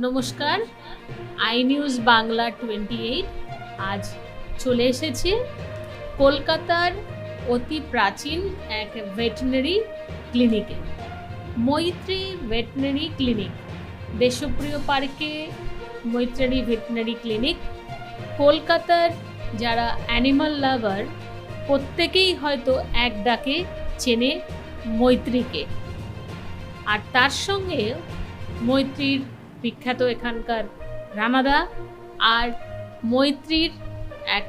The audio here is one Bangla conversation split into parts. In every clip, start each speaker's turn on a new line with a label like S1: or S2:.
S1: নমস্কার, আই নিউজ বাংলা 28 আজ চলে এসেছে কলকাতার অতি প্রাচীন এক ভেটেরিনারি ক্লিনিকে। মৈত্রী ভেটেরিনারি ক্লিনিক, দেশপ্রিয় পার্কে মৈত্রী ভেটেরিনারি ক্লিনিক। কলকাতার যারা অ্যানিমাল লাভার প্রত্যেকেই হয়তো এক ডাকে চেনে মৈত্রীকে, আর তার সঙ্গে মৈত্রীর বিখ্যাত এখানকার রানাদা আর মৈত্রীর এক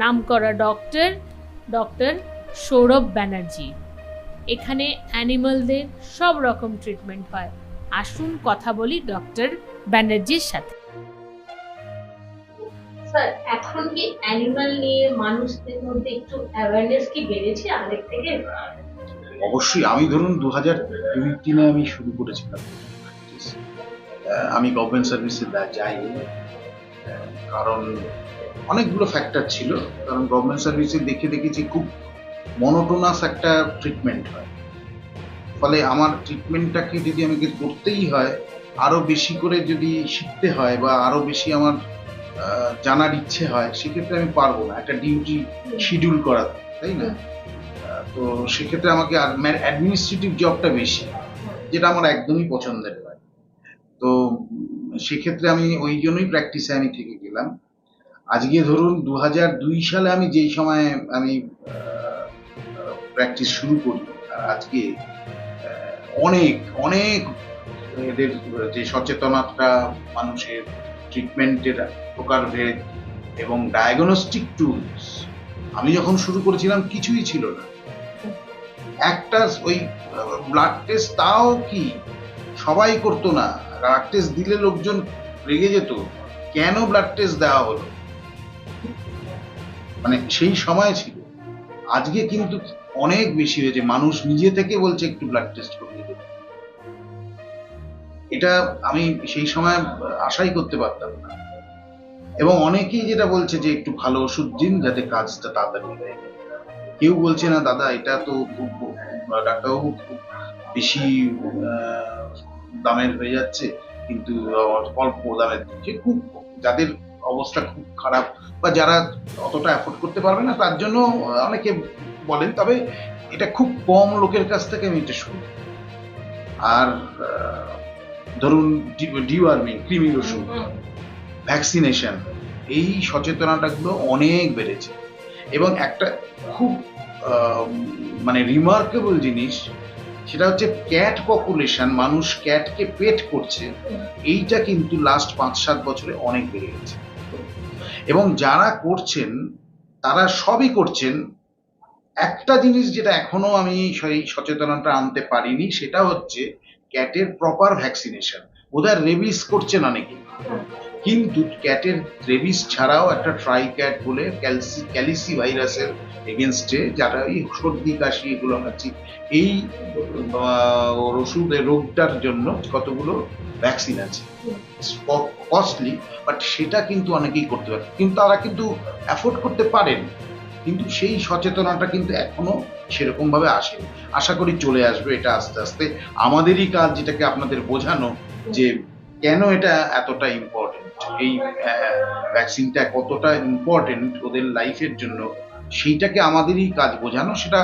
S1: নামকরা ডক্টর সৌরভ ব্যানার্জি। এখানে অ্যানিমালদের সব রকম ট্রিটমেন্ট হয়। আসুন কথা বলি ডক্টর ব্যানার্জির সাথে। স্যার, এখন কি অ্যানিমাল নিয়ে মানুষদের মধ্যে একটু অ্যাওয়ারনেস কি বেড়েছে আগের থেকে?
S2: অবশ্যই। আমি ধরুন 2002-3 আমি শুরু করেছিলাম। আমি গভর্নমেন্ট সার্ভিসে যাইনি, কারণ অনেকগুলো ফ্যাক্টর ছিল। কারণ গভর্নমেন্ট সার্ভিসে দেখেছি খুব মনোটোনাস একটা ট্রিটমেন্ট হয়। ফলে আমার ট্রিটমেন্টটাকে যদি আমাকে করতেই হয়, আরো বেশি করে যদি শিখতে হয় বা আরো বেশি আমার জানার ইচ্ছে হয়, সেক্ষেত্রে আমি পারবো না একটা ডিউটি শিডিউল করা, তাই না? তো সেক্ষেত্রে আমাকে অ্যাডমিনিস্ট্রেটিভ জবটা বেশি, যেটা আমার একদমই পছন্দের নয়। তো সেক্ষেত্রে আমি ওই জন্যই প্র্যাকটিসে আমি থেকে গেলাম। আজকে ধরুন 2002 সালে আমি যেই সময় আমি প্র্যাকটিস শুরু করি, আজকে অনেক অনেক এদের যে সচেতনতা, মানুষের ট্রিটমেন্টের প্রকারভেদ এবং ডায়াগনস্টিক টুলস, আমি যখন শুরু করেছিলাম কিছুই ছিল না। একটা ওই ব্লাড টেস্ট, তাও কি সবাই করতো না। ব্লাড টেস্ট দিলে লোকজন রেগে যেত, কেন ব্লাড টেস্ট দেওয়া হলো, মানে সেই সময় ছিল। আজকে কিন্তু অনেক বেশি হয়েছে, মানুষ নিজে থেকে বলছে একটু ব্লাড টেস্ট করিয়ে দেবে। এটা আমি সেই সময় আশাই করতে পারতাম না। এবং অনেকেই যেটা বলছে যে একটু ভালো ওষুধ দিন যাতে কাজটা তাড়াতাড়ি হয়ে যায়। কেউ বলছে না দাদা এটা তো খুব, ডাক্তারবাবু খুব বেশি দামের হয়ে যাচ্ছে, কিন্তু অল্প দামের দিচ্ছে। খুব যাদের অবস্থা খুব খারাপ বা যারা অতটা অ্যাফোর্ড করতে পারবে না, তার জন্য অনেকে বলেন। তবে এটা খুব কম লোকের কাছ থেকে আমি এটা শুনি। আর ধরুন ডিওয়ার্মিং, কৃমির ওষুধ, ভ্যাকসিনেশন, এই সচেতনতাগুলো অনেক বেড়েছে। এবং একটা খুব মানে রিমার্কেবল জিনিস, সেটা হচ্ছে ক্যাট পপুলেশন, মানুষ ক্যাটকে পেট করছে, এইটা কিন্তু লাস্ট 5-7 বছরে অনেক বেড়ে গেছে। এবং যারা করছেন তারা সবই করছেন। একটা জিনিস যেটা এখনো আমি সেই সচেতনতা আনতে পারিনি, সেটা হচ্ছে ক্যাটের প্রপার ভ্যাকসিনেশন। বোধহয় রেবিস করছেন অনেকে, কিন্তু ক্যাটের রেবিস ছাড়াও একটা ট্রাই ক্যাট বলে ক্যালিসি ভাইরাসের এগেনস্টে, যারা এই সর্দি কাশি এগুলো আছে, এই ওষুধের রোগটার জন্য কতগুলো ভ্যাকসিন আছে, কস্টলি, বাট সেটা কিন্তু অনেকেই করতে পারে, কিন্তু তারা কিন্তু অ্যাফোর্ড করতে পারেন। কিন্তু সেই সচেতনতা কিন্তু এখনো সেরকম ভাবে আসেনি। আশা করি চলে আসবে এটা আস্তে আস্তে। আমাদেরই কাজ যেটাকে আপনাদের বোঝানো যে কেন এটা এতটা ইম্পর্টেন্ট, এই ভ্যাকসিনটা কতটা ইম্পর্টেন্ট ওদের লাইফের জন্য, সেইটাকে আমাদেরই কাজ বোঝানো। সেটা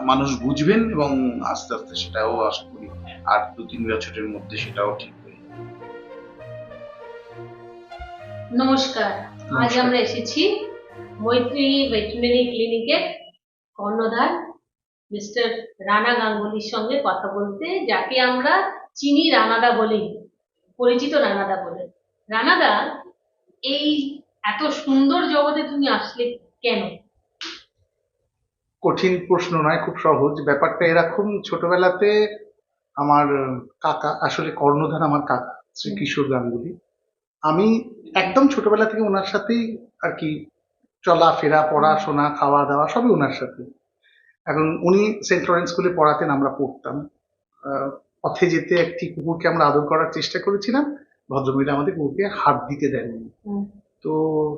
S2: মানুষ বুঝবেন এবং আস্তে আস্তে সেটাও আশা করি আর 2-3 বছরের মধ্যে সেটাও ঠিক হয়ে যাবে।
S1: নমস্কার, আজ আমরা এসেছি মৈত্রী ভেটেরিনারি ক্লিনিকের কর্ণধার মিস্টার রানা গাঙ্গুলির সঙ্গে কথা বলতে, যাকে আমরা চিনি রানাদা বলেই পরিচিত, রানাদা বলে। রানাদা, এই এত সুন্দর জগতে তুমি আসলে কেন?
S3: কঠিন প্রশ্ন নয়, খুব সহজ। ব্যাপারটা এরকম, ছোটবেলাতে আমার কাকা, আসলে কর্ণধার আমার কাকা শ্রী কিশোর গাঙ্গুলি, আমি একদম ছোটবেলা থেকে ওনার সাথেই আর কি চলাফেরা, পড়াশোনা, খাওয়া দাওয়া সবই ওনার সাথে। এখন উনি সেন্ট লরেন্স স্কুলে পড়াতেন, আমরা পড়তাম। পথে যেতে একটি কুকুরকে আমরা আদর করার চেষ্টা করেছিলাম, ভদ্রমহিলা আমাদের কুকুরকে হাত দিতে দেননি। তো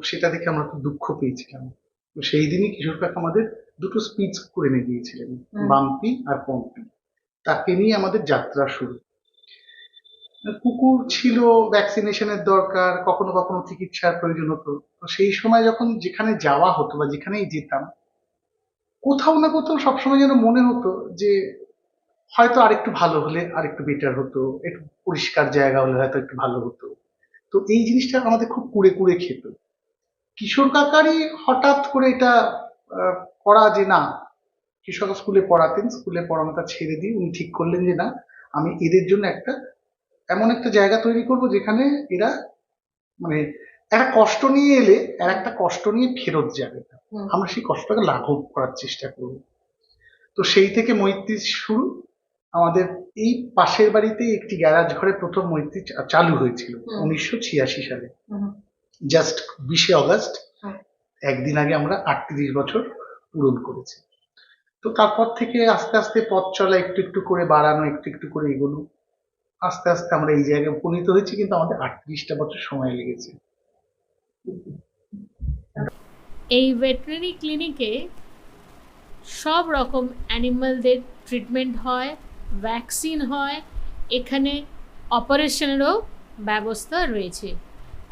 S3: সেটা দেখে আমরা খুব দুঃখ পেয়েছিলাম। তো সেই দিনই কিশোর কাকা আমাদের দুটো স্পিচ করে এনে দিয়েছিলেন, বাম্পি আর পম্পি। তাকে নিয়ে আমাদের যাত্রা শুরু। কুকুর ছিল, ভ্যাকসিনেশনের দরকার, কখনো কখনো চিকিৎসার প্রয়োজন হতো। তো সেই সময় যখন যেখানে যাওয়া হতো বা যেখানেই যেতাম, কোথাও না কোথাও সবসময় যেন মনে হতো যে হয়তো আরেকটু ভালো হলে আরেকটু বেটার হতো, একটু পরিষ্কার জায়গা হলে হয়তো একটু ভালো হতো। তো এই জিনিসটা আমাদের খুব কুড়ে কুড়ে খেত। কিশোর কাকারই হঠাৎ করে এটা আহ, করা যে না, কিশোর স্কুলে পড়াতেন, স্কুলে পড়ানোটা ছেড়ে দিয়ে উনি ঠিক করলেন যে না, আমি এদের জন্য একটা এমন একটা জায়গা তৈরি করব যেখানে এরা মানে একটা কষ্ট নিয়ে এলে আর একটা কষ্ট নিয়ে ফেরত যাবে না,
S1: হুম।
S3: আমরা সেই কষ্টটাকে লাঘব করার চেষ্টা করব। তো সেই থেকে মৈত্রী শুরু। আমাদের এই পাশের বাড়িতেই একটি গ্যারাজ ঘরে প্রথম মৈত্রী চালু হয়েছিল
S1: হুম।
S3: 1986 সালে।
S1: হুম।
S3: জাস্ট 20শে অগস্ট,
S1: হুম।
S3: একদিন আগে আমরা 38 বছর পূরণ করেছি। তো তারপর থেকে আস্তে আস্তে পথ চলা, একটু একটু করে বাড়ানো, একটু একটু করে এগোনো, আস্তে আস্তে আমরা এই জায়গায় উপনীত হয়েছি, কিন্তু আমাদের 38টা বছর সময় লেগেছে।
S4: এই ভেটেরিনারি ক্লিনিকে সব রকম অ্যানিমালদের ট্রিটমেন্ট হয়, ভ্যাকসিন হয়, এখানে অপারেশনেরও ব্যবস্থা রয়েছে।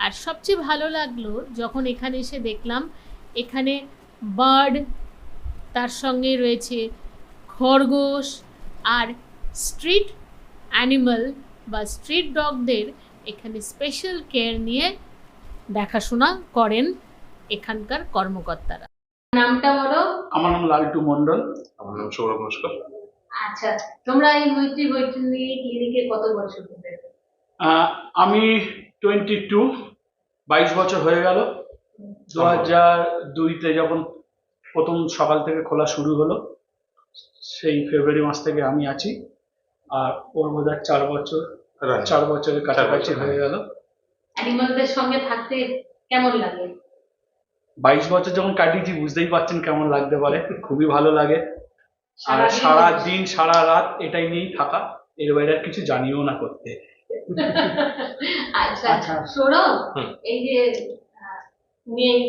S4: আর সবচেয়ে ভালো লাগলো যখন এখানে এসে দেখলাম এখানে বার্ড, তার সঙ্গে রয়েছে খরগোশ, আর স্ট্রিট অ্যানিমাল বা স্ট্রিট ডগদের এখানে স্পেশাল কেয়ার নিয়ে দেখাশোনা করেন এখানকার কর্মকর্তারা।
S1: নামটা বলো।
S3: আমার নাম লালটু মন্ডল।
S5: আমার নাম সৌরভ নস্কর।
S1: আচ্ছা, তোমরা এই মৈত্রী ভেটেরিনারি ক্লিনিকে কত বছর ধরে?
S6: আমি 22 বছর হয়ে গেল। 2002-তে যখন প্রথম সকাল থেকে খোলা শুরু হলো, সেই ফেব্রুয়ারি মাস থেকে আমি আছি। আর ওর মধ্যে 4 বছরের কাছাকাছি হয়ে গেল।
S1: অ্যানিমালদের সঙ্গে থাকতে কেমন লাগে?
S6: 22 বছর যখন কাটিয়েছি, বুঝতেই পারছেন কেমন লাগতে পারে। খুবই ভালো লাগে। আর
S1: সারাদিন-
S6: সারা দিন সারা রাত এটাই নিয়েই থাকা, এর বাইরে আর কিছু জানিও না করতে।
S1: আচ্ছা,
S3: আচ্ছা।
S1: সৌরভ,
S5: হুম।
S1: এই যে তুমি এই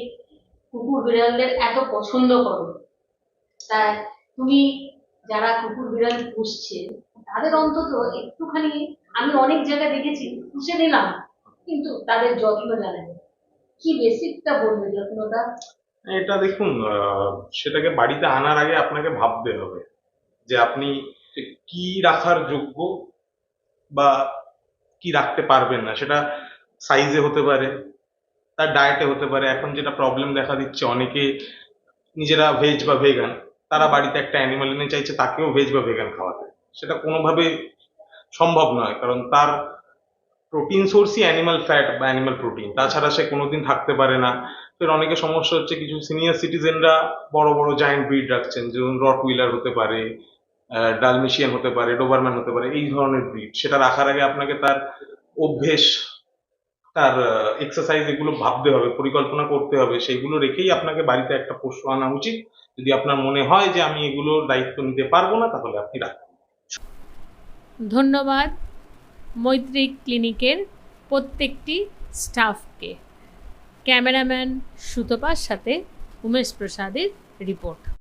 S1: কুকুর বিড়ালদের এত পছন্দ করো, তা তুমি যারা কুকুর বিড়াল পুষছে তাদের অন্তত একটুখানি, আমি অনেক জায়গায় দেখেছি পুষে দিলাম কিন্তু তাদের যত্ন জানে না। কি বেসিকটা বলবে যত্নটা?
S5: এটা দেখুন, সেটাকে বাড়িতে আনার আগে আপনাকে ভাবতে হবে যে আপনি কি রাখার যোগ্য বা কি রাখতে পারবেন না। সেটা সাইজে হতে পারে, তার ডায়েটে হতে পারে। এখন যেটা প্রবলেম দেখা দিচ্ছে, অনেকে নিজেরা ভেজ বা ভেগান, তারা বাড়িতে একটা অ্যানিমাল এনে চাইছে তাকেও ভেজ বা ভেগান খাওয়াতে। সেটা কোনোভাবে সম্ভব নয়, কারণ তার প্রোটিন সোর্সই অ্যানিমাল ফ্যাট বা অ্যানিমাল প্রোটিন, তাছাড়া সে কোনোদিন থাকতে পারে না। ফের অনেকের সমস্যা হচ্ছে, কিছু সিনিয়র সিটিজেনরা বড় বড় জায়ান্ট ব্রিড রাখছেন, যেমন রট হুইলার হতে পারে, ডালমেশিয়ান হতে পারে, ডোবারম্যান হতে পারে, এই ধরনের ব্রিড। সেটা রাখার আগে আপনাকে তার অভ্যেস, তার এক্সারসাইজ, এগুলো ভাবতে হবে, পরিকল্পনা করতে হবে। সেইগুলো রেখেই আপনাকে বাড়িতে একটা পশু আনা উচিত। যদি আপনার মনে হয় যে আমি এগুলোর দায়িত্ব নিতে পারবো না, তাহলে আপনি রাখুন।
S4: ধন্যবাদ মৈত্রী ক্লিনিকের প্রত্যেকটি স্টাফকে। ক্যামেরাম্যান সুতপার সাথে উমেশ প্রসাদের রিপোর্ট।